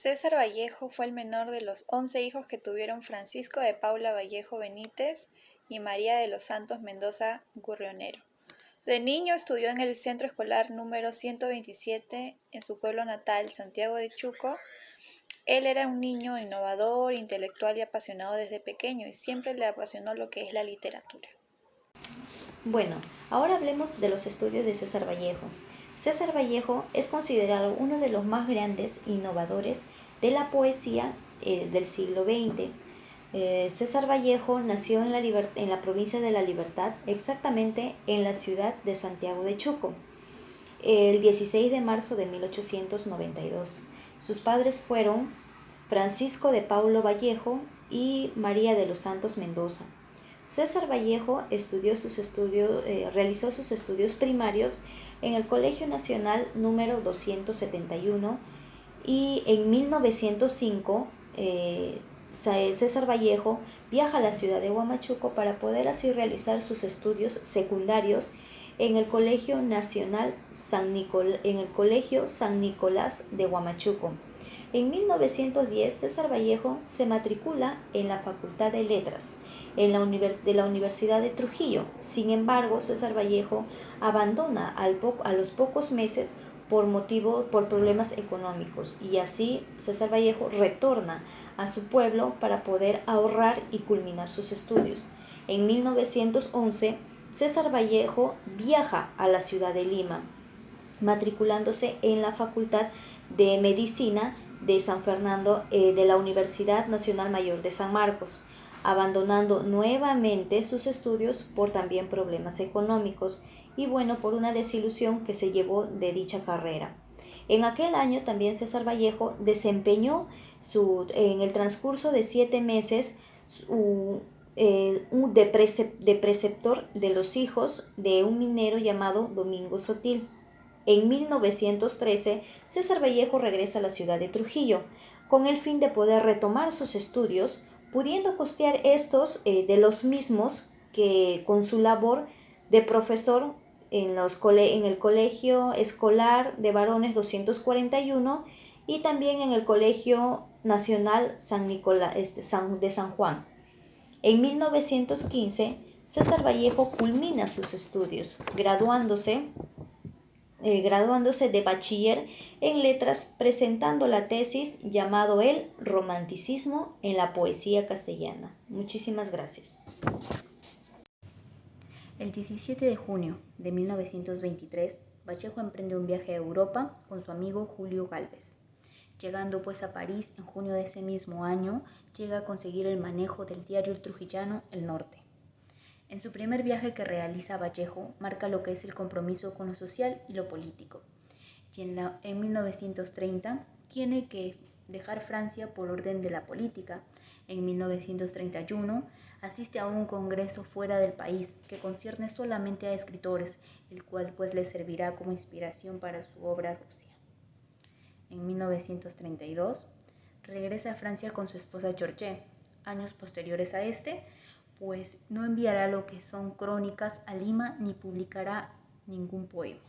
César Vallejo fue el menor de los 11 hijos que tuvieron Francisco de Paula Vallejo Benítez y María de los Santos Mendoza Gurrionero. De niño estudió en el Centro Escolar número 127 en su pueblo natal, Santiago de Chuco. Él era un niño innovador, intelectual y apasionado desde pequeño y siempre le apasionó lo que es la literatura. Bueno, ahora hablemos de los estudios de César Vallejo. César Vallejo es considerado uno de los más grandes innovadores de la poesía del siglo XX. César Vallejo nació en la provincia de La Libertad, exactamente en la ciudad de Santiago de Chuco, el 16 de marzo de 1892. Sus padres fueron Francisco de Paulo Vallejo y María de los Santos Mendoza. César Vallejo realizó sus estudios primarios en el Colegio Nacional número 271 y en 1905 César Vallejo viaja a la ciudad de Huamachuco para poder así realizar sus estudios secundarios en el Colegio Nacional San Nicolás de Huamachuco. En 1910, César Vallejo se matricula en la Facultad de Letras de la Universidad de Trujillo. Sin embargo, César Vallejo abandona a los pocos meses por problemas económicos, y así César Vallejo retorna a su pueblo para poder ahorrar y culminar sus estudios. En 1911, César Vallejo viaja a la ciudad de Lima, matriculándose en la Facultad de Medicina de San Fernando de la Universidad Nacional Mayor de San Marcos, abandonando nuevamente sus estudios por también problemas económicos y por una desilusión que se llevó de dicha carrera. En aquel año también César Vallejo desempeñó en el transcurso de 7 meses de preceptor de los hijos de un minero llamado Domingo Sotil. En 1913, César Vallejo regresa a la ciudad de Trujillo con el fin de poder retomar sus estudios, pudiendo costear estos de los mismos que con su labor de profesor en el Colegio Escolar de Varones 241 y también en el Colegio Nacional de San Juan. En 1915, César Vallejo culmina sus estudios, graduándose de bachiller en letras, presentando la tesis llamado El romanticismo en la poesía castellana. Muchísimas gracias. El 17 de junio de 1923, Vallejo emprende un viaje a Europa con su amigo Julio Gálvez. Llegando pues a París en junio de ese mismo año, llega a conseguir el manejo del diario El Trujillano El Norte. En su primer viaje que realiza Vallejo, marca lo que es el compromiso con lo social y lo político. Y en 1930 tiene que dejar Francia por orden de la política. En 1931 asiste a un congreso fuera del país que concierne solamente a escritores, el cual pues le servirá como inspiración para su obra Rusia. En 1932 regresa a Francia con su esposa Georgette. Años posteriores a pues no enviará lo que son crónicas a Lima ni publicará ningún poema.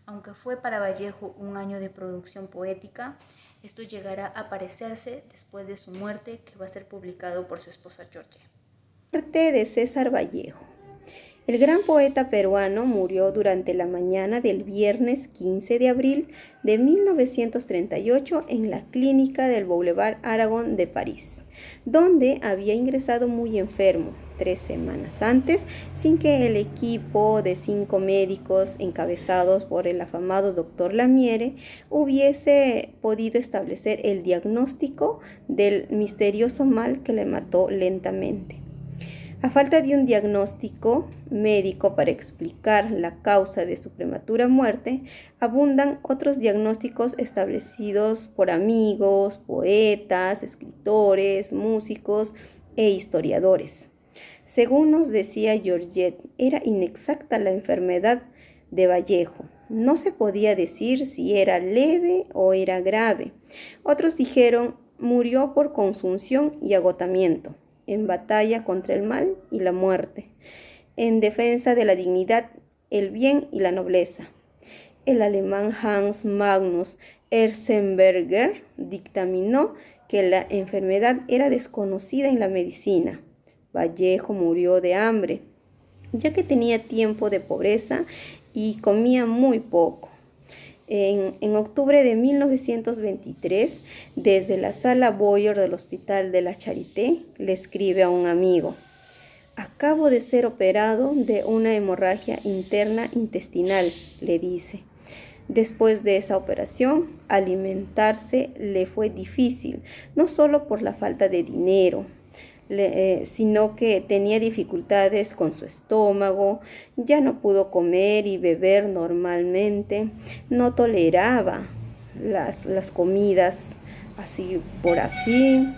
Aunque fue para Vallejo un año de producción poética, esto llegará a parecerse después de su muerte, que va a ser publicado por su esposa Georgette. Muerte de César Vallejo. El gran poeta peruano murió durante la mañana del viernes 15 de abril de 1938 en la clínica del Boulevard Aragón de París, donde había ingresado muy enfermo 3 semanas antes, sin que el equipo de 5 médicos encabezados por el afamado doctor Lamiere hubiese podido establecer el diagnóstico del misterioso mal que le mató lentamente. A falta de un diagnóstico médico para explicar la causa de su prematura muerte, abundan otros diagnósticos establecidos por amigos, poetas, escritores, músicos e historiadores. Según nos decía Georgette, era inexacta la enfermedad de Vallejo. No se podía decir si era leve o era grave. Otros dijeron, murió por consunción y agotamiento, en batalla contra el mal y la muerte, en defensa de la dignidad, el bien y la nobleza. El alemán Hans Magnus Erzenberger dictaminó que la enfermedad era desconocida en la medicina. Vallejo murió de hambre, ya que tenía tiempo de pobreza y comía muy poco. En octubre de 1923, desde la sala Boyer del Hospital de la Charité, le escribe a un amigo: acabo de ser operado de una hemorragia interna intestinal, le dice. Después de esa operación, alimentarse le fue difícil, no solo por la falta de dinero, sino que tenía dificultades con su estómago, ya no pudo comer y beber normalmente, no toleraba las comidas así por así,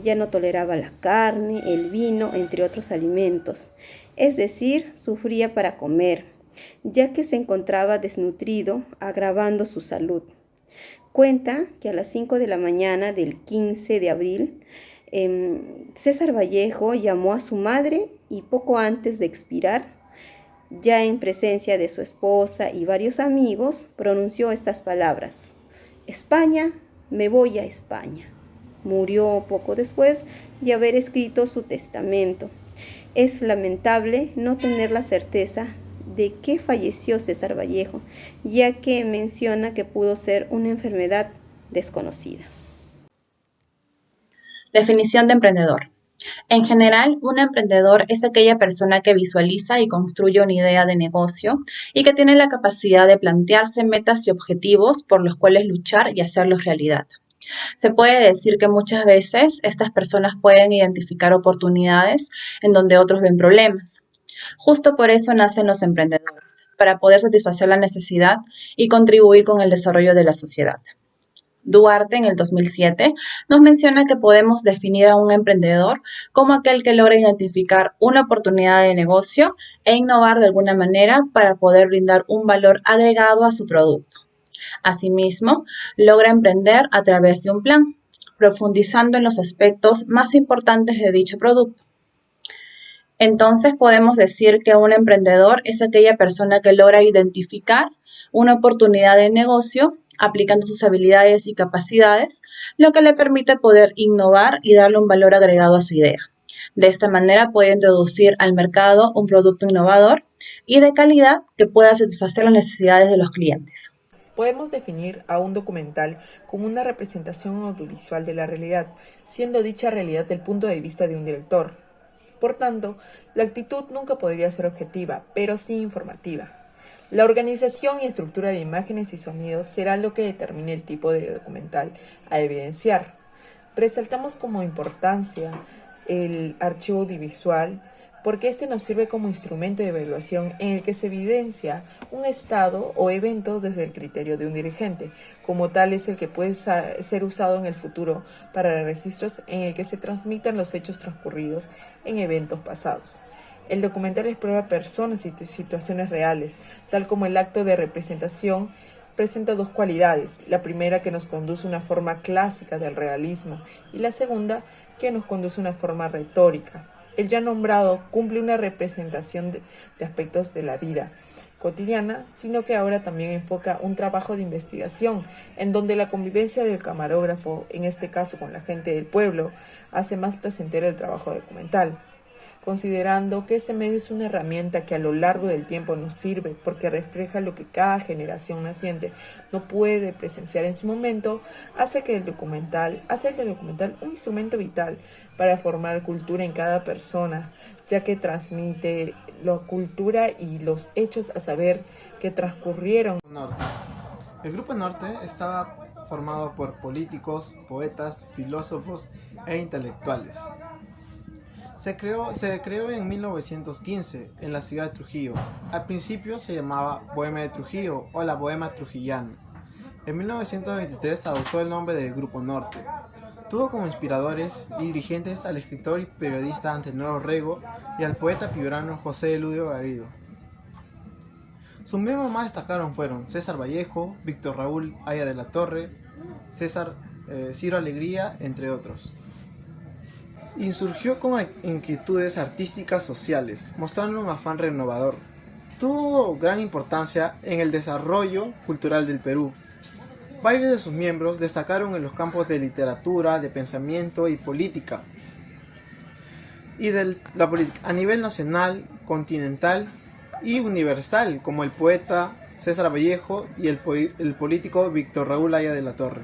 ya no toleraba la carne, el vino, entre otros alimentos. Es decir, sufría para comer, ya que se encontraba desnutrido, agravando su salud. Cuenta que a las 5 de la mañana del 15 de abril, César Vallejo llamó a su madre y poco antes de expirar, ya en presencia de su esposa y varios amigos, pronunció estas palabras: España, me voy a España. Murió poco después de haber escrito su testamento. Es lamentable no tener la certeza de que falleció César Vallejo, ya que menciona que pudo ser una enfermedad desconocida. Definición de emprendedor. En general, un emprendedor es aquella persona que visualiza y construye una idea de negocio y que tiene la capacidad de plantearse metas y objetivos por los cuales luchar y hacerlos realidad. Se puede decir que muchas veces estas personas pueden identificar oportunidades en donde otros ven problemas. Justo por eso nacen los emprendedores, para poder satisfacer la necesidad y contribuir con el desarrollo de la sociedad. Duarte, en el 2007, nos menciona que podemos definir a un emprendedor como aquel que logra identificar una oportunidad de negocio e innovar de alguna manera para poder brindar un valor agregado a su producto. Asimismo, logra emprender a través de un plan, profundizando en los aspectos más importantes de dicho producto. Entonces, podemos decir que un emprendedor es aquella persona que logra identificar una oportunidad de negocio aplicando sus habilidades y capacidades, lo que le permite poder innovar y darle un valor agregado a su idea. De esta manera puede introducir al mercado un producto innovador y de calidad que pueda satisfacer las necesidades de los clientes. Podemos definir a un documental como una representación audiovisual de la realidad, siendo dicha realidad del punto de vista de un director. Por tanto, la actitud nunca podría ser objetiva, pero sí informativa. La organización y estructura de imágenes y sonidos será lo que determine el tipo de documental a evidenciar. Resaltamos como importancia el archivo audiovisual porque este nos sirve como instrumento de evaluación en el que se evidencia un estado o evento desde el criterio de un dirigente. Como tal es el que puede ser usado en el futuro para registros en el que se transmitan los hechos transcurridos en eventos pasados. El documental explora personas y situaciones reales, tal como el acto de representación presenta dos cualidades. La primera, que nos conduce a una forma clásica del realismo, y la segunda, que nos conduce a una forma retórica. El ya nombrado cumple una representación de aspectos de la vida cotidiana, sino que ahora también enfoca un trabajo de investigación, en donde la convivencia del camarógrafo, en este caso con la gente del pueblo, hace más placentero el trabajo documental. Considerando que este medio es una herramienta que a lo largo del tiempo nos sirve porque refleja lo que cada generación naciente no puede presenciar en su momento, hace del documental un instrumento vital para formar cultura en cada persona, ya que transmite la cultura y los hechos a saber que transcurrieron. Norte. El Grupo Norte estaba formado por políticos, poetas, filósofos e intelectuales. Se creó en 1915 en la ciudad de Trujillo. Al principio se llamaba Bohemia de Trujillo o la Bohemia Trujillana. En 1923 adoptó el nombre del Grupo Norte. Tuvo como inspiradores y dirigentes al escritor y periodista Antenor Orrego y al poeta piurano José Eludio Garrido. Sus miembros más destacados fueron César Vallejo, Víctor Raúl Aya de la Torre, Ciro Alegría, entre otros. Insurgió con inquietudes artísticas sociales, mostrando un afán renovador. Tuvo gran importancia en el desarrollo cultural del Perú. Varios de sus miembros destacaron en los campos de literatura, de pensamiento y política, y a nivel nacional, continental y universal, como el poeta César Vallejo y el político Víctor Raúl Haya de la Torre.